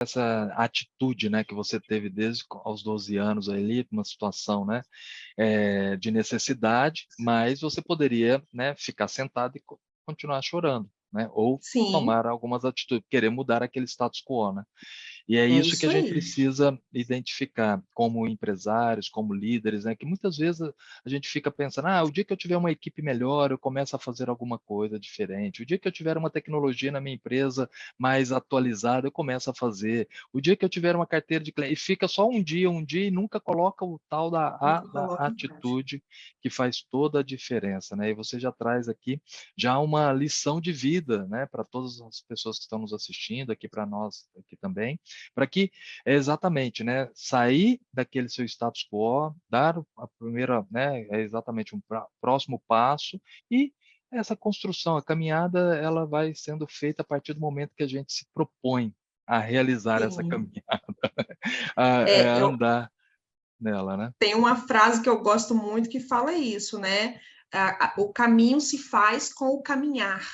essa atitude, né, que você teve desde aos 12 anos ali, uma situação, né, de necessidade, mas você poderia, né, ficar sentado e continuar chorando, né, ou Sim, tomar algumas atitudes, querer mudar aquele status quo, né. E é é isso que a isso gente aí. precisa identificar como empresários, como líderes, né, que muitas vezes a gente fica pensando: "Ah, o dia que eu tiver uma equipe melhor, eu começo a fazer alguma coisa diferente. O dia que eu tiver uma tecnologia na minha empresa mais atualizada, eu começo a fazer. O dia que eu tiver uma carteira de cliente", e fica só um dia e nunca coloca o tal Nunca da coloca em prática. atitude que faz toda a diferença, né. E você já traz aqui já uma lição de vida, né, para todas as pessoas que estão nos assistindo, aqui para nós aqui também, para que exatamente, né, sair daquele seu status quo, dar a primeira, né, é exatamente um próximo passo, e essa construção, a caminhada, ela vai sendo feita a partir do momento que a gente se propõe a realizar essa Sim. caminhada, É, a eu andar nela, né. tenho uma frase que eu gosto muito que fala isso, né? O caminho se faz com o caminhar.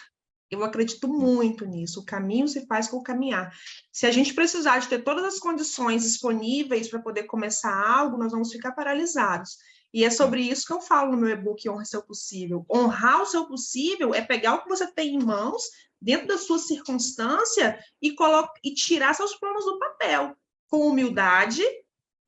Eu acredito Sim, muito nisso. O caminho se faz com o caminhar. Se a gente precisar de ter todas as condições disponíveis para poder começar algo, nós vamos ficar paralisados. E é sim. sobre isso que eu falo no meu e-book Honre Seu Possível. Honrar o seu possível é pegar o que você tem em mãos, dentro da sua circunstância, e tirar seus planos do papel, com humildade,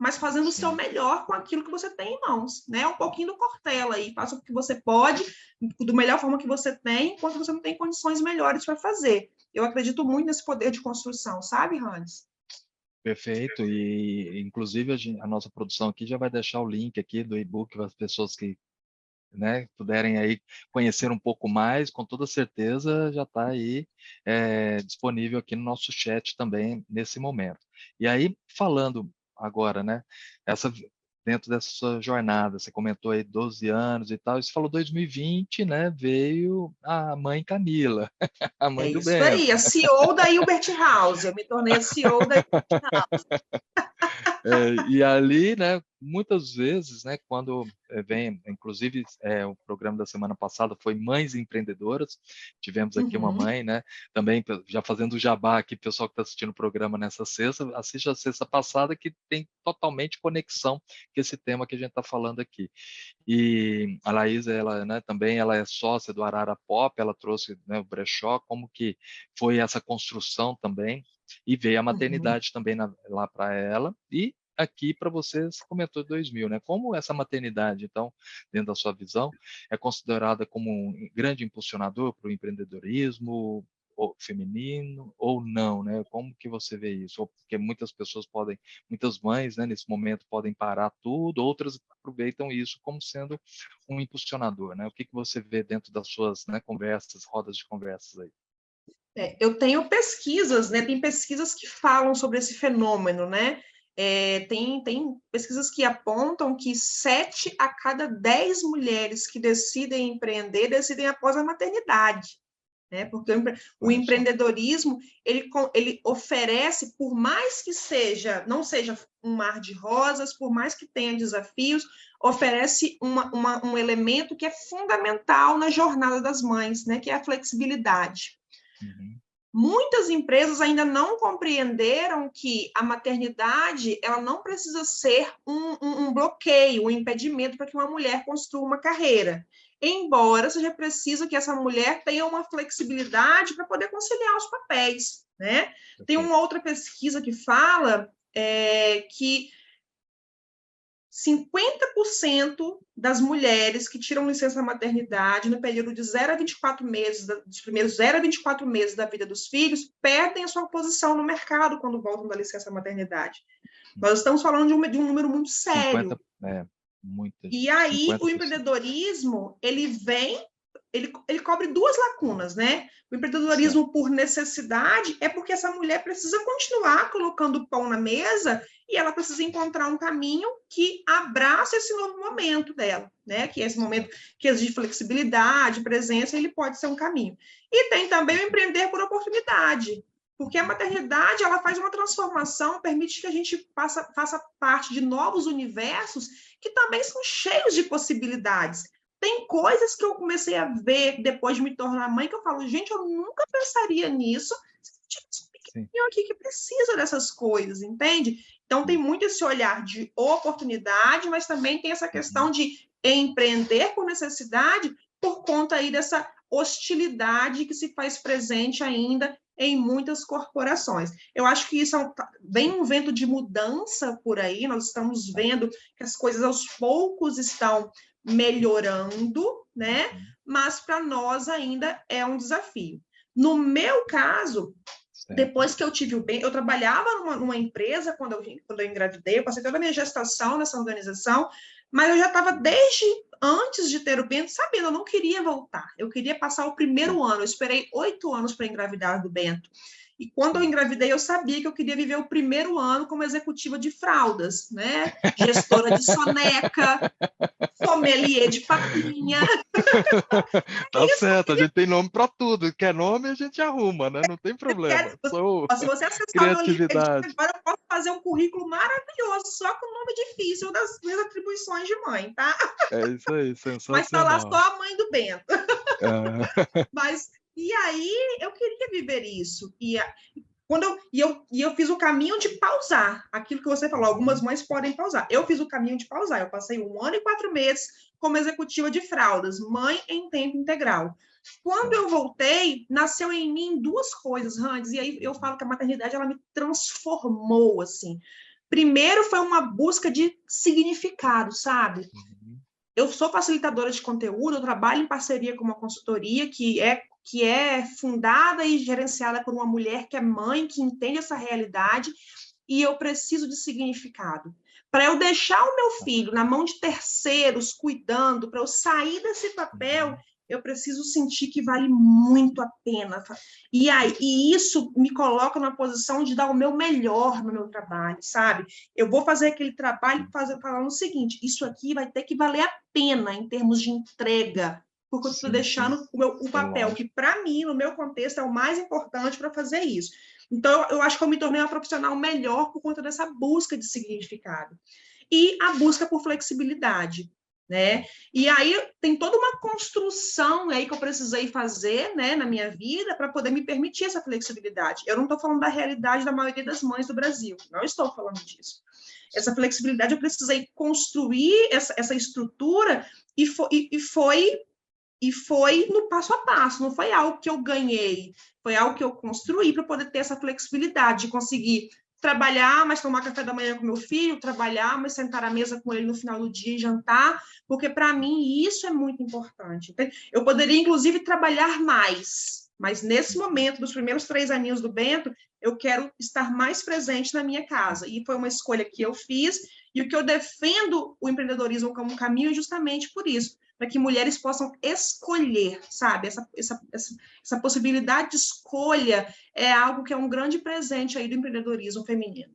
mas fazendo o seu Sim. melhor com aquilo que você tem em mãos, né? Um pouquinho do Cortella aí, faça o que você pode, da melhor forma que você tem, enquanto você não tem condições melhores para fazer. Eu acredito muito nesse poder de construção, sabe, Hans? Perfeito, e inclusive a nossa produção aqui já vai deixar o link aqui do e-book para as pessoas que, né, puderem aí conhecer um pouco mais, com toda certeza já está aí, disponível aqui no nosso chat também, nesse momento. E aí, falando agora, né, essa dentro dessa sua jornada, você comentou aí 12 anos e tal, e você falou 2020, né, veio a mãe Camila, a É mãe do isso aí, Bento. a CEO da Hilbert House. Eu me tornei a CEO da Hilbert House. E ali, né, muitas vezes, né, quando vem, inclusive, o programa da semana passada foi Mães Empreendedoras, tivemos aqui uma Uhum, mãe, né, também já fazendo o jabá aqui, pessoal que está assistindo o programa nessa sexta, assiste a sexta passada que tem totalmente conexão com esse tema que a gente está falando aqui. E a Laís, ela, né, também ela é sócia do Arara Pop, ela trouxe, né, o brechó, como que foi essa construção também, e veio a uhum. maternidade também lá para ela, e aqui para vocês comentou 2000, né? Como essa maternidade, então, dentro da sua visão, é considerada como um grande impulsionador para o empreendedorismo ou feminino ou não, né? Como que você vê isso? Ou porque muitas pessoas podem, muitas mães, né, nesse momento podem parar tudo, outras aproveitam isso como sendo um impulsionador, né? O que que você vê dentro das suas, né, conversas, rodas de conversas aí? Eu tenho pesquisas, né? Tem pesquisas que falam sobre esse fenômeno, né? Tem pesquisas que apontam que 7 a cada 10 mulheres que decidem empreender decidem após a maternidade, né? Porque o Olha só. empreendedorismo ele oferece, por mais que não seja um mar de rosas, por mais que tenha desafios, oferece um elemento que é fundamental na jornada das mães, né? Que é a flexibilidade. Uhum. Muitas empresas ainda não compreenderam que a maternidade ela não precisa ser um bloqueio, um impedimento para que uma mulher construa uma carreira. Embora seja preciso que essa mulher tenha uma flexibilidade para poder conciliar os papéis, né? Tem Perfeito. uma outra pesquisa que fala que 50% das mulheres que tiram licença maternidade no período de 0 a 24 meses, dos primeiros 0 a 24 meses da vida dos filhos, perdem a sua posição no mercado quando voltam da licença maternidade. Nós estamos falando de um número muito 50, sério. muita E gente, aí, o 50%. empreendedorismo, ele cobre duas lacunas, né? O Certo. empreendedorismo por necessidade é porque essa mulher precisa continuar colocando pão na mesa e ela precisa encontrar um caminho que abraça esse novo momento dela, né? Que é esse momento Certo. que exige flexibilidade, presença, ele pode ser um caminho. E tem também o Perfeito. empreender por oportunidade, porque a Uhum. maternidade ela faz uma transformação, permite que a gente faça parte de novos universos que também são cheios de possibilidades. Tem coisas que eu comecei a ver depois de me tornar mãe que eu falo, gente, eu nunca pensaria nisso se eu tivesse um sim. aqui que precisa dessas coisas, entende? Então, tem muito esse olhar de oportunidade, mas também tem essa questão de empreender por necessidade, por conta aí dessa hostilidade que se faz presente ainda em muitas corporações. Eu acho que isso vem um vento de mudança por aí, nós estamos vendo que as coisas aos poucos estão melhorando, né? Mas para nós ainda é um desafio. No meu caso, depois que eu tive o bem, eu trabalhava numa empresa quando eu engravidei, eu passei toda a minha gestação nessa organização, mas eu já estava desde antes de ter o Bento, sabendo, eu não queria voltar, eu queria passar o primeiro ano, eu esperei 8 anos para engravidar do Bento. E quando eu engravidei, eu sabia que eu queria viver o primeiro ano como executiva de fraldas, né? Gestora de soneca, sommelier de papinha. Tá certo, a gente tem nome para tudo. Quer nome, a gente arruma, né? Não tem problema. Se você acessar o meu LinkedIn, Criatividade. agora eu posso fazer um currículo maravilhoso, só com nome difícil das minhas atribuições de mãe, tá? É isso aí, Mas tá lá só sensacional. a mãe do Bento. É. Mas, e aí, eu queria viver isso. Eu fiz o caminho de pausar. Aquilo que você falou, algumas mães podem pausar. Eu fiz o caminho de pausar. Eu passei 1 ano e 4 meses como executiva de fraldas, mãe em tempo integral. Quando eu voltei, nasceu em mim 2 coisas, Randes, e aí eu falo que a maternidade, ela me transformou, assim. Primeiro foi uma busca de significado, sabe? Eu sou facilitadora de conteúdo, eu trabalho em parceria com uma consultoria que é fundada e gerenciada por uma mulher que é mãe, que entende essa realidade, e eu preciso de significado. Para eu deixar o meu filho na mão de terceiros, cuidando, para eu sair desse papel, eu preciso sentir que vale muito a pena. E isso me coloca numa posição de dar o meu melhor no meu trabalho, sabe? Eu vou fazer aquele trabalho falando o seguinte, isso aqui vai ter que valer a pena em termos de entrega, porque eu estou deixando o papel, que para mim, no meu contexto, é o mais importante para fazer isso. Então, eu acho que eu me tornei uma profissional melhor por conta dessa busca de significado. E a busca por flexibilidade, né? E aí tem toda uma construção aí que eu precisei fazer, né, na minha vida para poder me permitir essa flexibilidade. Eu não estou falando da realidade da maioria das mães do Brasil, não estou falando disso. Essa flexibilidade eu precisei construir essa estrutura e foi no passo a passo, não foi algo que eu ganhei, foi algo que eu construí para poder ter essa flexibilidade de conseguir trabalhar, mas tomar café da manhã com meu filho, trabalhar, mas sentar à mesa com ele no final do dia e jantar, porque para mim isso é muito importante. Eu poderia, inclusive, trabalhar mais, mas nesse momento, dos primeiros 3 aninhos do Bento, eu quero estar mais presente na minha casa. E foi uma escolha que eu fiz, e o que eu defendo o empreendedorismo como caminho é justamente por isso, para que mulheres possam escolher, sabe? Essa possibilidade de escolha é algo que é um grande presente aí do empreendedorismo feminino.